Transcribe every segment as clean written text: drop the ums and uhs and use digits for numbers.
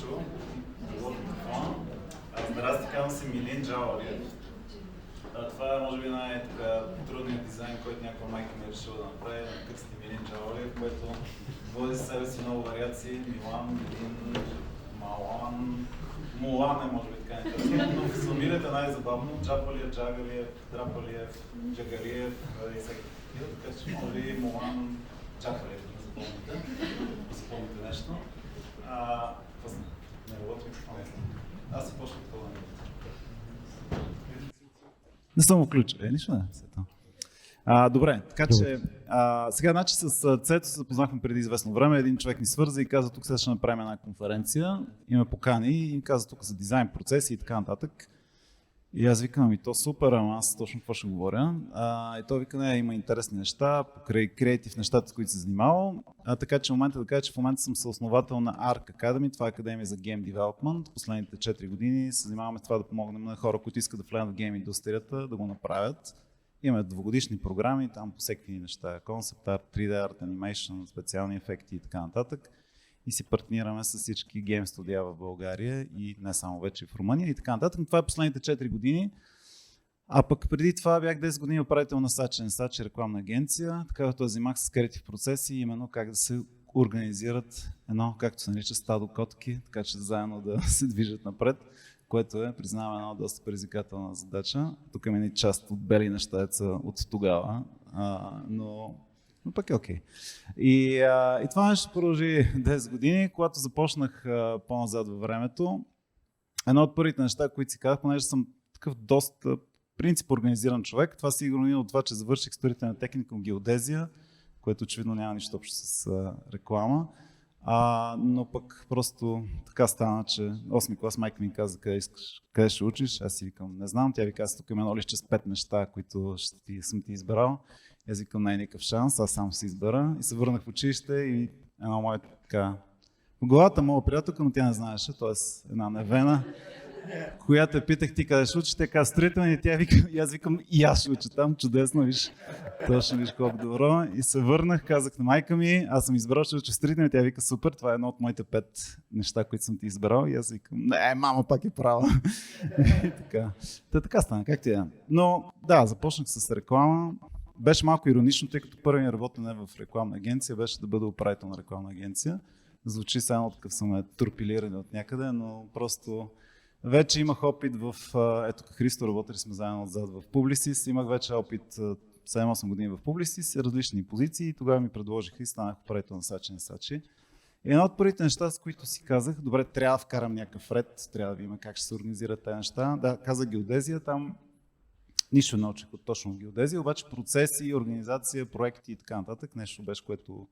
Мишо. Здрасти, казвам се Милин Джалалиев. Това е може би най-трудният дизайн, който някаква майка ми е решила да направи, на кръсти Милин Джалалиев, което води със себе си много вариации. Милан, Милин, Малан, Мулан е може би така интересно, но фамилията е най-забавно. Джапалиев, Джагалиев, Драпалиев, Джагалиев и всеки такива, така че може би Мулан, Джапалиев, да запомните нещо. Не работи микрофон. Аз се почнах това. Не съм го включил. Нищо не. Добре, така че сега значи с Цето се запознахме преди известно време. Един човек ни свърза и каза, тук сега ще направим една конференция. И ме покани и каза тук за дизайн процеси и така нататък. И аз викам, и то супер, ама аз точно какво ще говоря. И той вика, не, има интересни неща, покрай креатив нещата, с които се занимавал. Така че в момента да кажа, че в момента съм съосновател на ARC Academy, това е Академия за Game Development. Последните 4 години се занимаваме с това да помогнем на хора, които искат да влязат в гейм индустрията, да го направят. Имаме двугодишни програми, там по всеки неща, концепт арт, 3D арт, анимейшн, специални ефекти и така нататък. И си партнираме с всички гейм студия в България и не само вече в Румъния и така нататък. Но това е последните 4 години. А пък преди това бях 10 години управител на Сачен. Сачи рекламна агенция, така да занимах с креатив процеси, именно как да се организират едно, както се нарича, стадо котки, така че заедно да се движат напред, което е, признавам, една доста предизвикателна задача. Тук има част от бели неща от тогава, но пък е окей. И това нещо продължи 10 години, когато започнах по-назад във времето. Едно от първите неща, които си казах, понеже съм такъв доста принцип организиран човек, това сигурно е от това, че завърших строителна техникум геодезия, което очевидно няма нищо общо с реклама. Но пък просто така стана, че 8-ми клас майка ми каза, къде ще учиш? Аз си викам, не знам. Тя ви каза, тук има едно лище с 5 неща, които съм ти избрал. Аз викам, не е никакъв шанс, аз сам се избера. И се върнах в училище и едно мое така... В главата моя приятелка, но тя не знаеше, т.е. една невена, която я питах, ти къде ще учиш, тя каза строителни и тя вика, и аз викам, и аз ще уча там, чудесно, виж, точно виж колко добро. И се върнах, казах на майка ми, аз съм избрал, ще уча строителни, тя вика, супер, това е едно от моите 5 неща, които съм ти избрал. И аз викам, не, мама пак е права. И така. Така стана, как ти е? Но да, започнах с реклама. Беше малко иронично, тъй като първият работен в рекламна агенция беше да бъда управител на рекламна агенция. Звучи само такъв съм турпилиран от някъде, но просто вече имах опит в... Ето Христо, работили сме заедно отзад в Publicis. Имах вече опит 7-8 години в Publicis, различни позиции и тогава ми предложиха и станах управител на Сачи. И едно от първите неща, с които си казах, добре, трябва да вкарам някакъв ред, трябва да видим как ще се организират тези неща. Да, казах геодезия, там нищо научих от точно геодезия, обаче процеси, организация, проекти и така нататък, нещо беше, което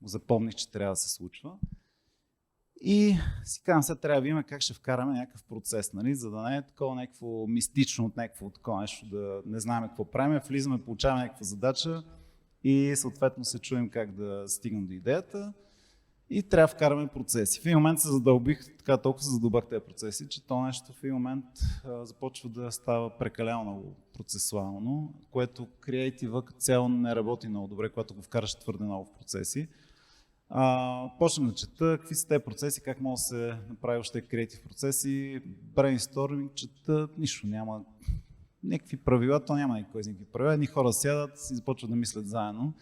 го запомних, че трябва да се случва. И си казвам, сега трябва да видим как ще вкараме някакъв процес, нали? За да не е такова някакво мистично от някакво такова нещо, да не знаем какво правим, влизаме, получаваме някаква задача и съответно се чуем как да стигнем до идеята и трябва да вкараме процеси. В един момент се задълбих, така толкова се задълбах тези процеси, че то нещо в един момент започва да става прекалено много процесуално, което креатива като цяло не работи много добре, когато го вкараш твърде много в процеси. Почнах да чета какви са тези процеси, как може да се направи още креатив процеси, брейнсторминг, чета, нищо няма, някакви правила, то няма никакви правила, едни хора сядат и започват да мислят заедно,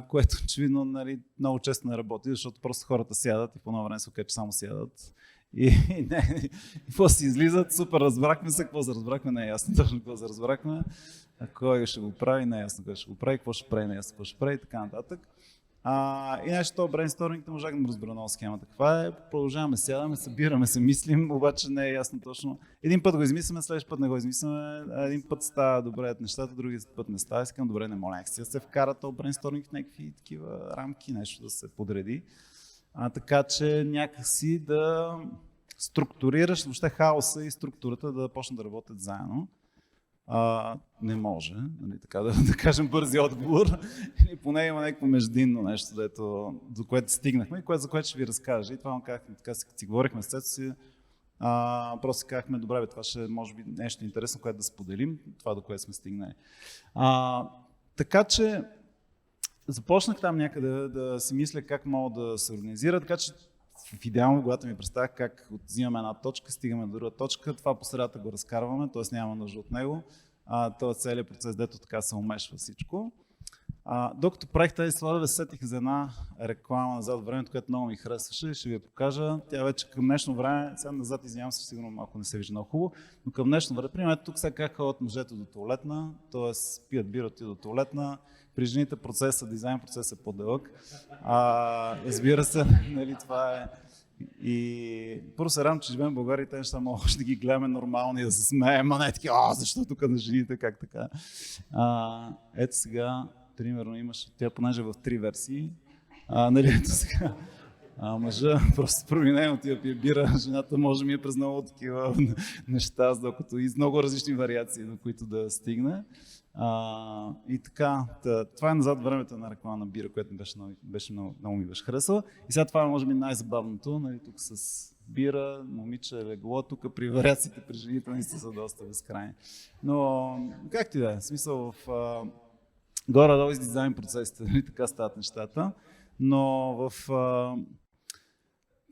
което очевидно нали, много често не работи, защото просто хората сядат и по едно време се окаже, че само сядат и какво си излизат, супер, разбрахме се, какво се разбрахме, не е ясно точно какво се разбрахме, кой ще го прави, не е ясно кой ще го прави, какво ще прави, не е ясно какво ще прави и така нататък. И нещо това брейнсторминг не можах да му разбера много схемата. Каква е? Продължаваме, сядаме, събираме се, мислим, обаче не е ясно точно. Един път го измисляме, следващия път не го измисляме, един път става добре нещата, другия път не става. Искам добре, не моля някакси да се вкара този брейнсторминг в някакви такива рамки, нещо да се подреди. Така че някакси да структурираш въобще хаоса и структурата да почнат да работят заедно. Не може, нали, така да кажем бързи отговор, или поне има някакво междинно нещо, до което стигнахме и за което ще ви разкажа. И това му казахме, така си говорихме с Цето си, просто казахме, добре, това ще може би нещо интересно, което да споделим, това до което сме стигнали. Така че започнах там някъде да си мисля как мога да се организира, така че в идеално главата ми представях как взимаме една точка, стигаме до друга точка, това по средата го разкарваме, т.е. няма нужда от него. Този целият процес, дето така се умешва всичко. Докато правих тези слайдове, сетих за една реклама назад в времето, която много ми харесваше и ще ви я покажа. Тя вече към днешно време, сега назад извинявам се, сигурно малко не се вижда много хубаво, но към днешно време, примерно тук сега как ходят мъжете до туалетна, т.е. пият бира до туалетна, при жените дизайн процесът е по-дълъг. Разбира се, нали, това е. И първо се радвам, че живеем в България и те неща може да ги гледаме нормално и да се смеем, а не таки, защо тук на жените, как така. Ето сега, примерно имаш, тя понеже в 3 версии, нали, ето сега, мъжа просто проминем от тия пие бира, жената може ми е през много такива неща, докато и много различни вариации, на които да стигне. И така, това е назад времето на реклама на бира, което много ми беше харесала. И сега това е може би най-забавното, нали, тук с бира, момиче легло, тук при вариациите при жените наистина са доста безкрайни. Но както и да е, смисъл в горе-долу из дизайн процесите, нали, така стават нещата. Но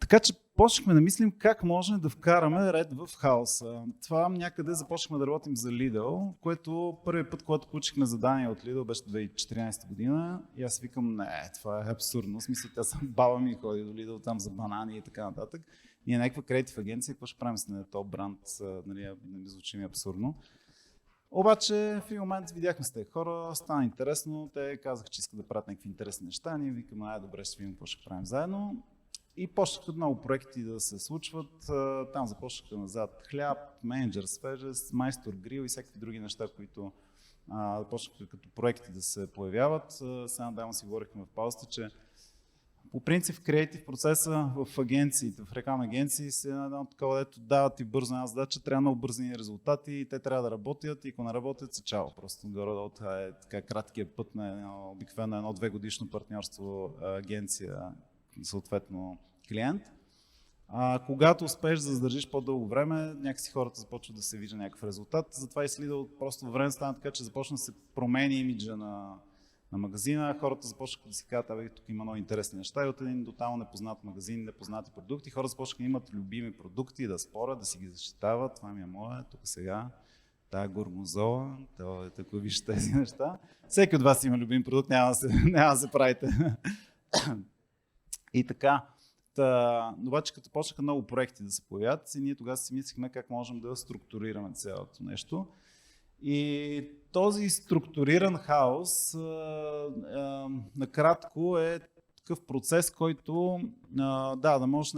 така че почнахме да мислим как можем да вкараме ред в хаоса. Това някъде започнахме да работим за Lidl, което първият път, когато получихме задание от Lidl, беше 2014 година и аз викам, не, това е абсурдно. В смисъл, тя съм баба ми ходи до Lidl там за банани и така нататък. Ние някаква креатив агенция, какво ще правим с този бранд, нали, не ми звучи ми абсурдно. Обаче в един момент видяхме с тези хора, стана интересно, те казаха, че искат да правят някакви интересни неща, ние викаме, добре, ще видим какво ще правим заедно. И почнаха много проекти да се случват, там започнаха назад хляб, менеджер свежест, майстор грил и всякакви други неща, които почнаха като проекти да се появяват. Сега недавно си говорихме в паузата, че по принцип в креатив процеса в агенциите, в рекламни агенции се едно такова, дето дават и бързо една задача, трябва много бързи резултати и те трябва да работят и ако не работят се чао. Просто горе-долу това е така краткият път на обикновено 1-2 годишно партньорство агенция, съответно клиент. Когато успееш да задържиш по-дълго време, някакси хората започват да се вижда някакъв резултат. Затова и Lidl просто във време стана така, че започна да се промени имиджа на магазина. Хората започнаха да си казват, тук има много интересни неща и от един тотално непознат магазин, непознати продукти. Хората започнаха да имат любими продукти, да спорят, да си ги защитават. Това ми е мое, тук сега. Тая гормозола, това е така, виж тези неща. Всеки от вас има любим продукт, няма да се правите. И така. Обаче като почнаха много проекти да се появят, и ние тогава си мислихме как можем да структурираме цялото нещо. И този структуриран хаос накратко е такъв процес, който да може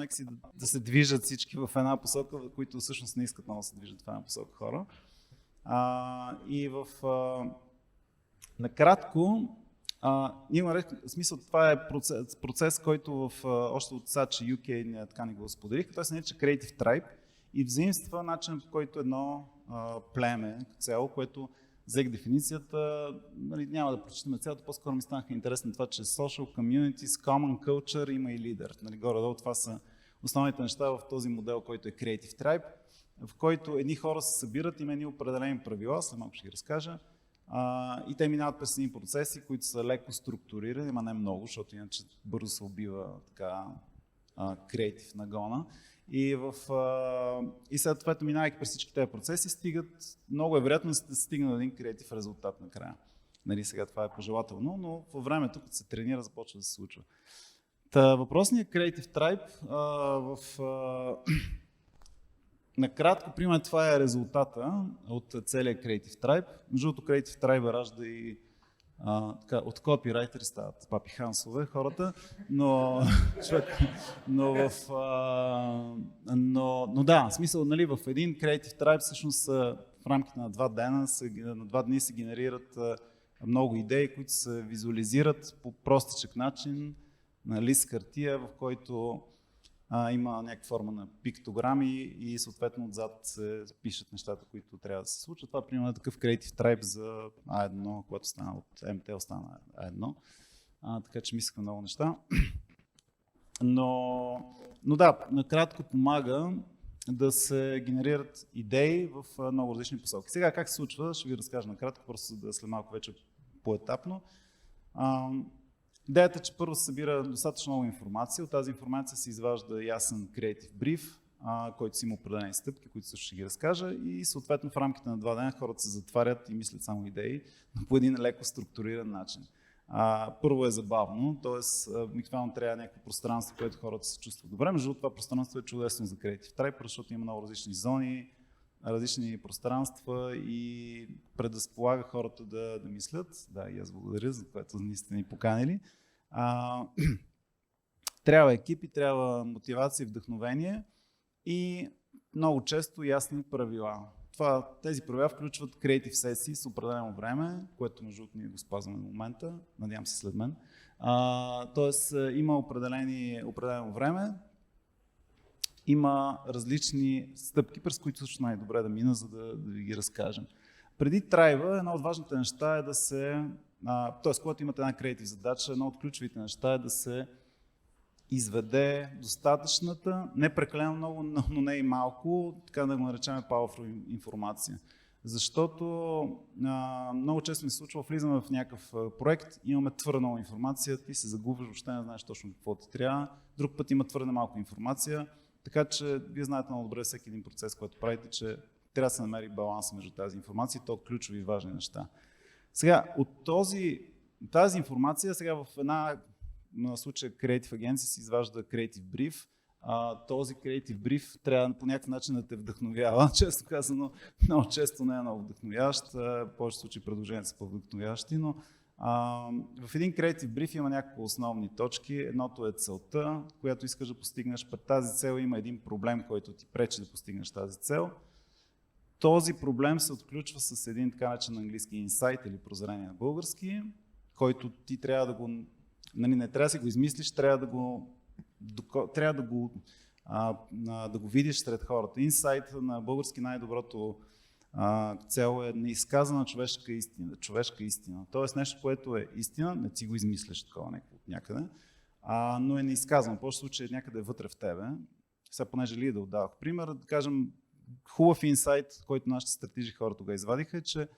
да се движат всички в една посока, които всъщност не искат много да се движат в една посока хора. И накратко, има смисъл, това е процес, който още от SACH UK така ни го споделиха. Той се нарича Creative Tribe и взаимства начин, по който едно племе цяло, което взех дефиницията, нали, няма да прочитаме цялото, по-скоро ми станаха интересно това, че social communities, common culture има и лидер. Нали, горе-долу това са основните неща в този модел, който е Creative Tribe, в който едни хора се събират, има едни определени правила, след малко ще ги разкажа, и те минават през едни процеси, които са леко структурирани, ама не много, защото иначе бързо се убива така креатив нагона. И след това, минавайки през всички тези процеси, много е вероятно да се стигне до един креатив резултат накрая. Нали, сега това е пожелателно, но във времето, като се тренира, започва да се случва. Въпросният Creative Tribe накратко, примерно, това е резултата от целия Creative Tribe. Между другото, Creative Tribe ражда и от копирайтери стават папи Хансове хората, но да, в смисъл, нали, в един Creative Tribe всъщност в рамките на 2 дни се генерират много идеи, които се визуализират по простичък начин на лист хартия, в който има някаква форма на пиктограми и съответно отзад се пишат нещата, които трябва да се случат. Това примерно е такъв Creative Tribe за A1, което стана от MTL, стана A1. Така че мислихме много неща. Но да, накратко помага да се генерират идеи в много различни посоки. Сега как се случва, ще ви разкажа накратко, просто да след малко вече поетапно. Идеята е, че първо се събира достатъчно много информация. От тази информация се изважда ясен creative brief, който си има определени стъпки, които също ще ги разкажа, и съответно в рамките на 2 дена хората се затварят и мислят само идеи, но по един леко структуриран начин. Първо е забавно, т.е. обикновено трябва някакво пространство, което хората се чувстват добре. Между това пространство е чудесно за Creative Tribe, защото има много различни зони, различни пространства и предразполага хората да мислят. Да, и аз благодаря, за което сте ни поканили. Трябва екипи, трябва мотивация и вдъхновение и много често ясни правила. Тези правила включват креатив сесии с определено време, което между другото ние го спазваме в момента, надявам се след мен. Тоест има определено време, има различни стъпки, през които също най-добре да мина, за да ви ги разкажем. Преди трайба, една от важните неща е да се, т.е. когато имате една креатив задача, една от ключовите неща е да се изведе достатъчната, не прекалено много, но не и малко, така да го наречем powerful информация. Защото много често ми се случва, влизаме в някакъв проект, имаме твърде много информация, ти се загубваш, въобще не знаеш точно какво ти трябва, друг път има твърде малко информация, така че вие знаете много добре всеки един процес, който правите, че трябва да се намери баланс между тази информация и то ключови и важни неща. Сега, от тази информация, сега в една на случая Creative Agency се изважда Creative Brief. Този Creative Brief трябва по някакъв начин да те вдъхновява. Често казано, много често не е много вдъхновяващ. В повечето случаи предложенията са по-вдъхновяващи, но в един Creative Brief има няколко основни точки. Едното е целта, която искаш да постигнеш. Пред тази цел има един проблем, който ти пречи да постигнеш тази цел. Този проблем се отключва с един така начин на английски инсайт или прозрение на български, който ти трябва да го не трябва да си го измислиш, трябва да го видиш сред хората. Инсайт на български най-доброто цел е неизказана човешка истина. Тоест нещо, което е истина, не си го измисляш такова от някъде, но е неизказано. В повечето случаи някъде вътре в тебе. Сега понеже ли да отдавах пример, да кажем, хубав инсайт, който нашите стратежи хора тогава извадиха, е, че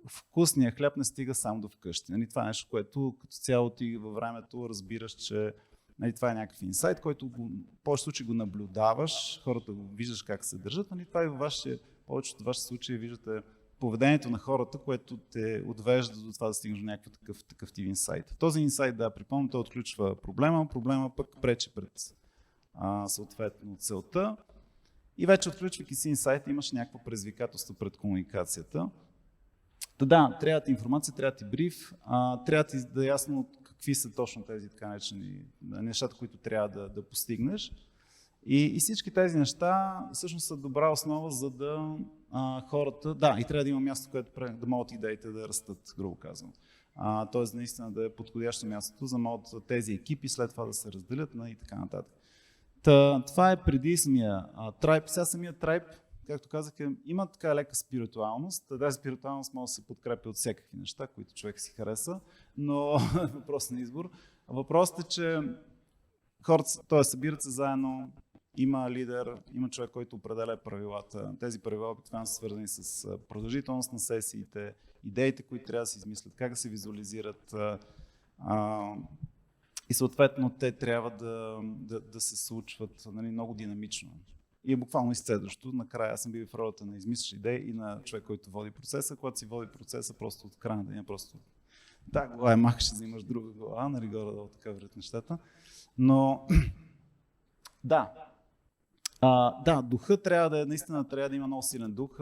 вкусният хляб не стига само до вкъщи. Нали, това е нещо, което като цяло ти във времето разбираш, че нали, това е някакъв инсайт, който в повечето случаи го наблюдаваш, хората го виждаш как се държат, нали, това и във повечето от вашите случаи виждате поведението на хората, което те отвежда до това да стигнеш до някакъв такъв тип инсайт. Този инсайт, да, припомням, той отключва проблема пък пречи пред съответно целта и вече отключвайки си инсайт имаш някакво предизвикателство пред комуникацията. Да, трябва ти информация, трябва ти бриф, трябва ти да е ясно какви са точно тези така наречени нещата, които трябва да постигнеш. И всички тези неща всъщност са добра основа, за да хората, и трябва да има място, което да могат идеите да растат, грубо казвам. Тоест наистина да е подходящо мястото, за да могат тези екипи след това да се разделят и така нататък. Това е преди самия трайб. Сега самия трайб, както казах, има така лека спиритуалност. Тази спиритуалност може да се подкрепи от всякакви неща, които човек си хареса, но въпрос на избор. Въпросът е, че хората събират се заедно, има лидер, има човек, който определя правилата. Тези правила обикновено са свързани с продължителност на сесиите, идеите, които трябва да се измислят, как да се визуализират и съответно те трябва да се случват много динамично. И е буквално изцедващо. Накрая аз съм бил в ролята на измислящ идеи и на човек, който води процеса. Когато си води процеса, просто от края на деня, глава е мах, ще взимаш друга глава, нали горе-долу така вървят нещата. Но духа наистина трябва да има много силен дух,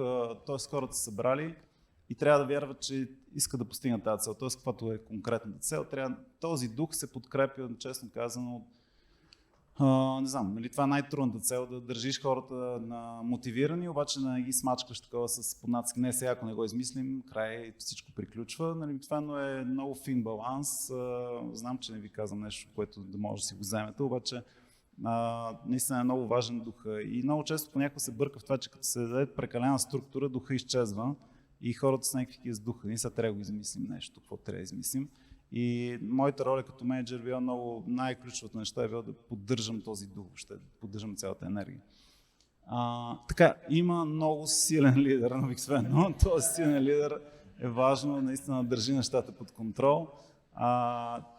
т.е. хората са събрали и трябва да вярват, че искат да постигнат тази цел, т.е. каквато е конкретната цел. Този дух се подкрепя, честно казано, не знам, нали, това е най-трудната цел, да държиш хората мотивирани, обаче не ги смачкаш такова с поднацки. Не сега, ако не го измислим, край всичко приключва. Нали, това е много фин баланс. Знам, че не ви казвам нещо, което да може да си го вземете, обаче наистина е много важен духа. И много често понякога се бърка в това, че като се даде прекалена структура, духа изчезва и хората са някакви с духа. Ние сега трябва да го измислим нещо, какво трябва да измислим. И моята роля като менеджер била много, най-ключовото неща е било да поддържам този дух, да поддържам цялата енергия. Така, има много силен лидер на обикновено. Този силен лидер е важно наистина да държи нещата под контрол.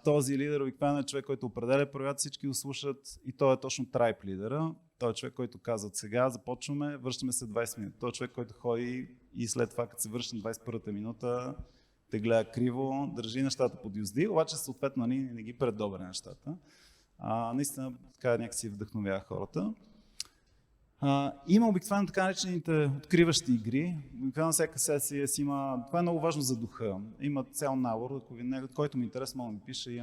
Този лидер обикновено е човек, който определя правилата, всички го слушат и той е точно трайп лидера. Той е човек, който казва сега започваме, връщаме се 20 минути. Той е човек, който ходи и след това, като се връща на 21-та минута, те гледа криво, държи нещата под юзди, обаче съответно не ги предобре нещата. Наистина така някакси вдъхновява хората. Има обикновено така наречените откриващи игри. Обикновено всяка сесия си има. Това е много важно за духа. Има цял набор, който ми интересно, мога да ми пише.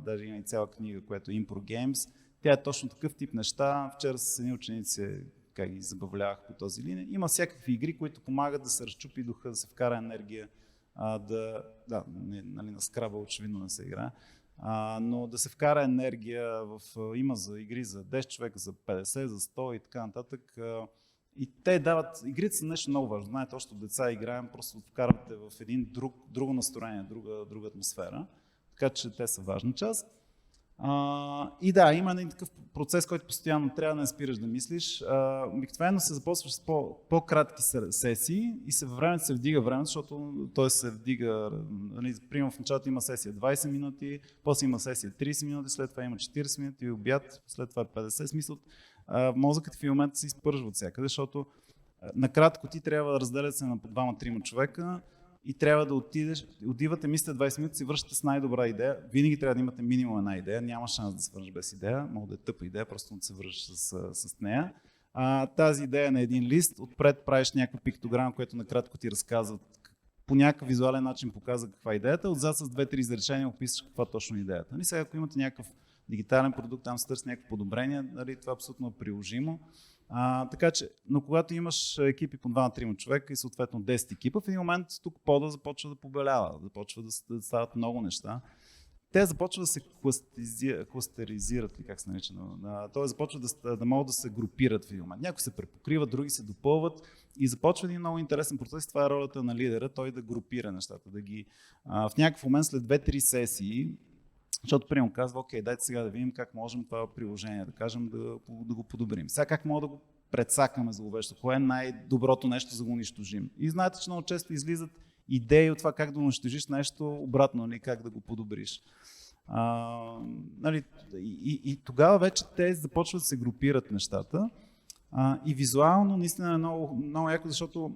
Даже има и цяла книга, която е Impro Games. Тя е точно такъв тип неща. Вчера с едни ученици как ги забавлявах по този линия. Има всякакви игри, които помагат да се разчупи духа, да се вкара енергия. На скраба очевидно не се играе. Но да се вкара енергия има за игри за 10 човека, за 50, за 100 и така нататък. И те дават, игрите са нещо много важно. Знаете, още деца играем, просто вкарвате в един друго настроение, друга атмосфера. Така че те са важна част. И да, има един такъв процес, който постоянно трябва да не спираш да мислиш. Обикновено се започваш с по-кратки сесии и във времето се вдига времето, защото той се вдига, примерно в началото има сесия 20 минути, после има сесия 30 минути, след това има 40 минути, обяд, след това 50 смисъл. Мозъкът в момента се изпържва от всякъде, защото накратко ти трябва да разделят се на по 2-3 човека и трябва да отивате, мислите 20 минути, си връщате с най-добра идея. Винаги трябва да имате минимум една идея, няма шанс да се върнеш без идея, мога да е тъпа идея, просто да се върнеш с нея. Тази идея на един лист, отпред правиш някаква пиктограма, която накратко ти разказва, по някакъв визуален начин показва каква е идеята, отзад с 2-3 изречения описваш каква точно е идеята. Сега, ако имате някакъв дигитален продукт, там се търси някакво подобрение, това е абсолютно приложимо. Така че, но когато имаш екипи по 2-3 човека и съответно 10 екипа, в един момент тук пода започва да побелява, започва да стават много неща. Те започват да се кластеризират, как се нарича, т.е. започват да могат да се групират в един момент. Някои се препокриват, други се допълват и започва един много интересен процес. Това е ролята на лидера, той да групира нещата, да ги в някакъв момент след 2-3 сесии. Защото примерно казва, окей, дайте сега да видим как можем това приложение, да кажем, да го подобрим. Сега как мога да го предсакаме зловещо, кое е най-доброто нещо за да го унищожим. И знаете, че много често излизат идеи от това как да унищожиш нещо обратно, как да го подобриш. И тогава вече те започват да се групират нещата. И визуално наистина е много, много яко, защото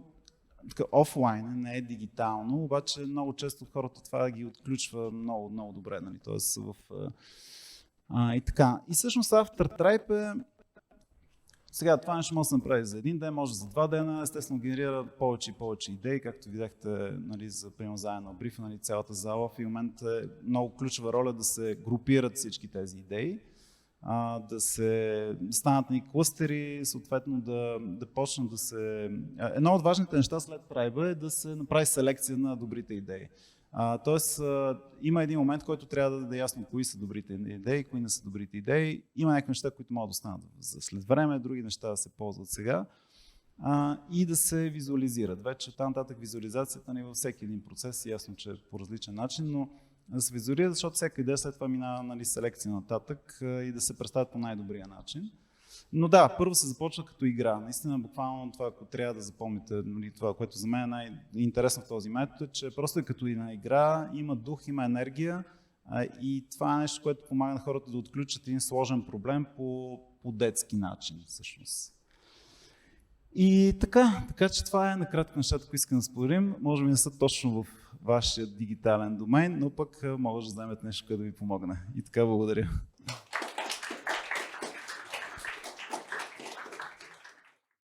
офлайн, не е дигитално, обаче много често хората това ги отключва много, много добре. Тоест и така. И всъщност AfterTribe сега това нещо може да се направи за един ден, може за 2 дена, естествено генерира повече и повече идеи, както видяхте за примерно заедно на брифа, цялата зала. В момент е много ключова роля да се групират всички тези идеи, да се станат клъстери, съответно да почнат да се... Едно от важните неща след трайба е да се направи селекция на добрите идеи. Тоест има един момент, който трябва да е ясно кои са добрите идеи, кои не са добрите идеи. Има някакви неща, които могат да останат след време, други неща да се ползват сега и да се визуализират. Вече там нататък визуализацията ни във всеки един процес, ясно, че е по различен начин, но да се визуализира, защото всяка идея след това минава селекция нататък и да се представят по най-добрия начин. Но да, първо се започва като игра. Наистина, буквално това, ако трябва да запомните, това, което за мен е най-интересно в този метод, е, че просто е като една игра, има дух, има енергия и това е нещо, което помага на хората да отключат един сложен проблем по детски начин, всъщност. И така че това е накратко нещата, които искам да споделим. Може би не са точно в вашия дигитален домен, но пък може да вземете нещо, което да ви помогне. И така, благодаря.